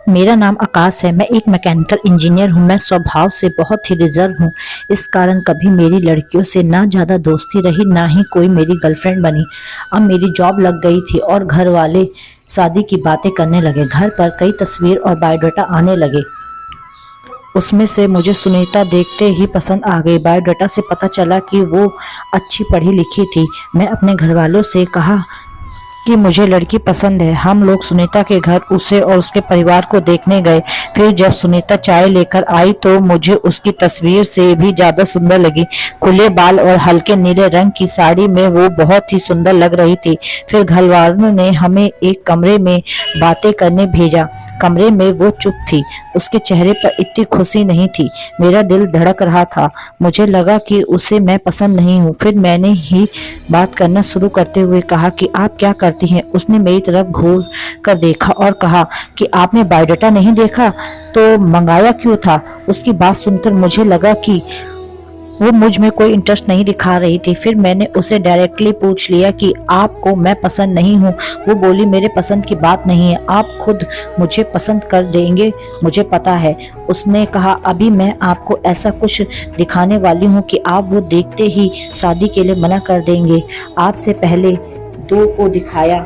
मेरा नाम आकाश है। मैं एक मैकेनिकल इंजीनियर हूँ। मैं स्वभाव से बहुत ही रिजर्व हूँ। इस कारण कभी मेरी लड़कियों से ना ज़्यादा दोस्ती रही, ना ही कोई मेरी गर्लफ्रेंड बनी। अब मेरी जॉब लग गई थी और घर वाले शादी की बातें करने लगे। घर पर कई तस्वीर और बायोडाटा आने लगे। उसमें से मुझे सुनीता देखते ही पसंद आ गई। बायोडाटा से पता चला कि वो अच्छी पढ़ी लिखी थी। मैं अपने घर वालों से कहा कि मुझे लड़की पसंद है। हम लोग सुनीता के घर उसे और उसके परिवार को देखने गए। फिर जब सुनीता चाय लेकर आई तो मुझे उसकी तस्वीर से भी ज्यादा सुंदर लगी। खुले बाल और हल्के नीले रंग की साड़ी में वो बहुत ही सुंदर लग रही थी। फिर घर वालों ने हमें एक कमरे में बातें करने भेजा। कमरे में वो चुप थी। उसके चेहरे पर इतनी खुशी नहीं थी। मेरा दिल धड़क रहा था। मुझे लगा कि उसे मैं पसंद नहीं हूँ। फिर मैंने ही बात करना शुरू करते हुए कहा कि आप क्या करती हैं। उसने मेरी तरफ घूर कर देखा और कहा कि आपने बायोडाटा नहीं देखा तो मंगाया क्यों था। उसकी बात सुनकर मुझे लगा कि वो मुझ में कोई इंटरेस्ट नहीं दिखा रही थी। फिर मैंने उसे डायरेक्टली पूछ लिया कि आपको मैं पसंद नहीं हूँ। वो बोली मेरे पसंद की बात नहीं है, आप खुद मुझे पसंद कर देंगे, मुझे पता है। उसने कहा अभी मैं आपको ऐसा कुछ दिखाने वाली हूँ कि आप वो देखते ही शादी के लिए मना कर देंगे। आपसे पहले दो को दिखाया,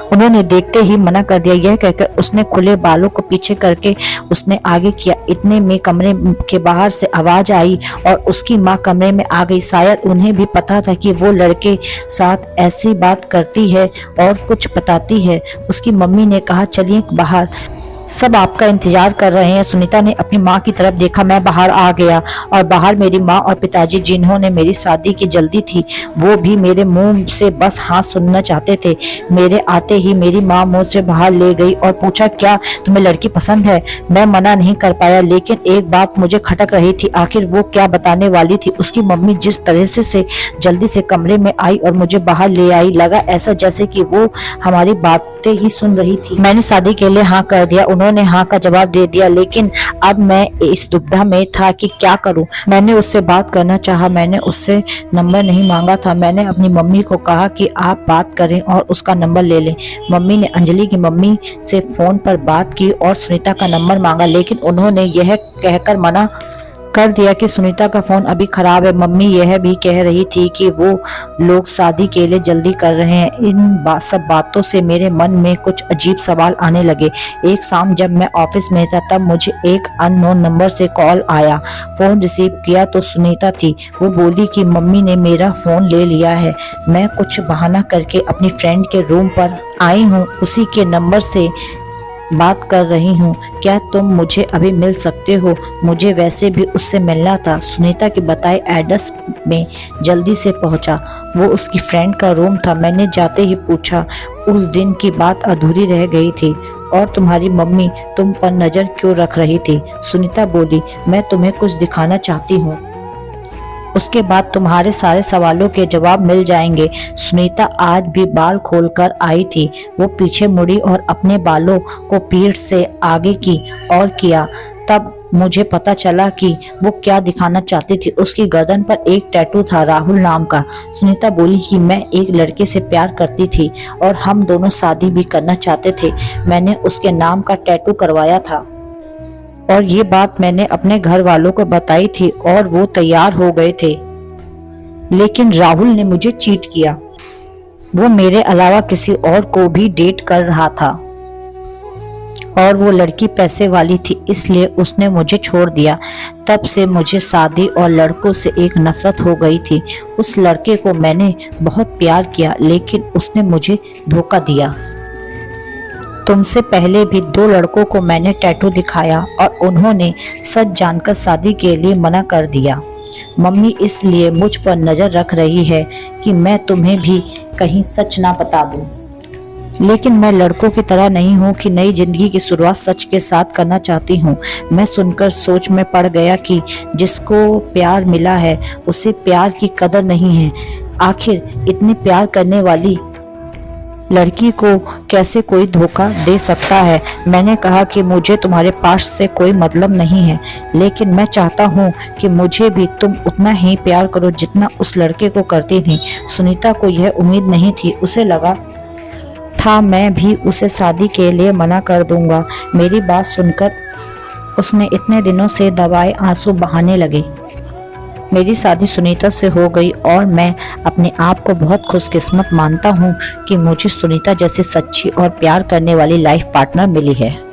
उन्होंने देखते ही मना कर दिया। यह कहकर उसने खुले बालों को पीछे करके उसने आगे किया। इतने में कमरे के बाहर से आवाज आई और उसकी माँ कमरे में आ गई। शायद उन्हें भी पता था कि वो लड़के साथ ऐसी बात करती है और कुछ बताती है। उसकी मम्मी ने कहा चलिए बाहर, सब आपका इंतजार कर रहे हैं। सुनीता ने अपनी माँ की तरफ देखा। मैं बाहर आ गया और बाहर मेरी माँ और पिताजी, जिन्होंने मेरी शादी की जल्दी थी, वो भी मेरे मुंह से बस हाँ सुनना चाहते थे। मेरे आते ही मेरी माँ मुझसे बाहर ले गई और पूछा क्या तुम्हें लड़की पसंद है। मैं मना नहीं कर पाया, लेकिन एक बात मुझे खटक रही थी, आखिर वो क्या बताने वाली थी। उसकी मम्मी जिस तरह से जल्दी से कमरे में आई और मुझे बाहर ले आई, लगा ऐसा जैसे कि वो हमारी बातें ही सुन रही थी। मैंने शादी के लिए हाँ कर दिया। उन्होंने हाँ का जवाब दे दिया, लेकिन अब मैं इस दुविधा में था कि क्या करूं। मैंने उससे बात करना चाहा। मैंने उससे नंबर नहीं मांगा था। मैंने अपनी मम्मी को कहा कि आप बात करें और उसका नंबर ले लें। मम्मी ने अंजलि की मम्मी से फोन पर बात की और सुनीता का नंबर मांगा, लेकिन उन्होंने यह कहकर मना कर दिया कि सुनीता का फोन अभी खराब है। मम्मी यह भी कह रही थी कि वो लोग शादी के लिए जल्दी कर रहे हैं। इन सब बातों से मेरे मन में कुछ अजीब सवाल आने लगे। एक शाम जब मैं ऑफिस में था तब मुझे एक अननोन नंबर से कॉल आया। फोन रिसीव किया तो सुनीता थी। वो बोली कि मम्मी ने मेरा फोन ले लिया है। मैं कुछ बहाना करके अपनी फ्रेंड के रूम पर आई हूँ, उसी के नंबर से बात कर रही हूँ। क्या तुम मुझे अभी मिल सकते हो? मुझे वैसे भी उससे मिलना था। सुनीता के बताए एड्रेस में जल्दी से पहुंचा। वो उसकी फ्रेंड का रूम था। मैंने जाते ही पूछा, उस दिन की बात अधूरी रह गई थी और तुम्हारी मम्मी तुम पर नजर क्यों रख रही थी? सुनीता बोली, मैं तुम्हें कुछ दिखाना चाहती हूँ, उसके बाद तुम्हारे सारे सवालों के जवाब मिल जाएंगे। सुनीता आज भी बाल खोलकर आई थी। वो पीछे मुड़ी और अपने बालों को पीठ से आगे की ओर किया। तब मुझे पता चला कि वो क्या दिखाना चाहती थी। उसकी गर्दन पर एक टैटू था, राहुल नाम का। सुनीता बोली कि मैं एक लड़के से प्यार करती थी और हम दोनों शादी भी करना चाहते थे। मैंने उसके नाम का टैटू करवाया था और ये बात मैंने अपने घर वालों को बताई थी और वो तैयार हो गए थे। लेकिन राहुल ने मुझे चीट किया। वो मेरे अलावा किसी और को भी डेट कर रहा था और वो लड़की पैसे वाली थी, इसलिए उसने मुझे छोड़ दिया। तब से मुझे शादी और लड़कों से एक नफरत हो गई थी। उस लड़के को मैंने बहुत प्यार किया, लेकिन उसने मुझे धोखा दिया। तुमसे पहले भी 2 लड़कों को मैंने टैटू दिखाया और उन्होंने सच जानकर शादी के लिए मना कर दिया। मम्मी इसलिए मुझ पर नजर रख रही है कि मैं तुम्हें भी कहीं सच ना बता दूं। लेकिन मैं लड़कों की तरह नहीं हूँ कि नई जिंदगी की शुरुआत सच के साथ करना चाहती हूँ। मैं सुनकर सोच में पड़ गया कि जिसको प्यार मिला है उसे प्यार की कदर नहीं है। आखिर इतने प्यार करने वाली लड़की को कैसे कोई धोखा दे सकता है। मैंने कहा कि मुझे तुम्हारे पास से कोई मतलब नहीं है, लेकिन मैं चाहता हूँ कि मुझे भी तुम उतना ही प्यार करो जितना उस लड़के को करती थी। सुनीता को यह उम्मीद नहीं थी। उसे लगा था मैं भी उसे शादी के लिए मना कर दूंगा। मेरी बात सुनकर उसने इतने दिनों से दबाए आंसू बहाने लगे। मेरी शादी सुनीता से हो गई और मैं अपने आप को बहुत खुशकिस्मत मानता हूँ कि मुझे सुनीता जैसी सच्ची और प्यार करने वाली लाइफ पार्टनर मिली है।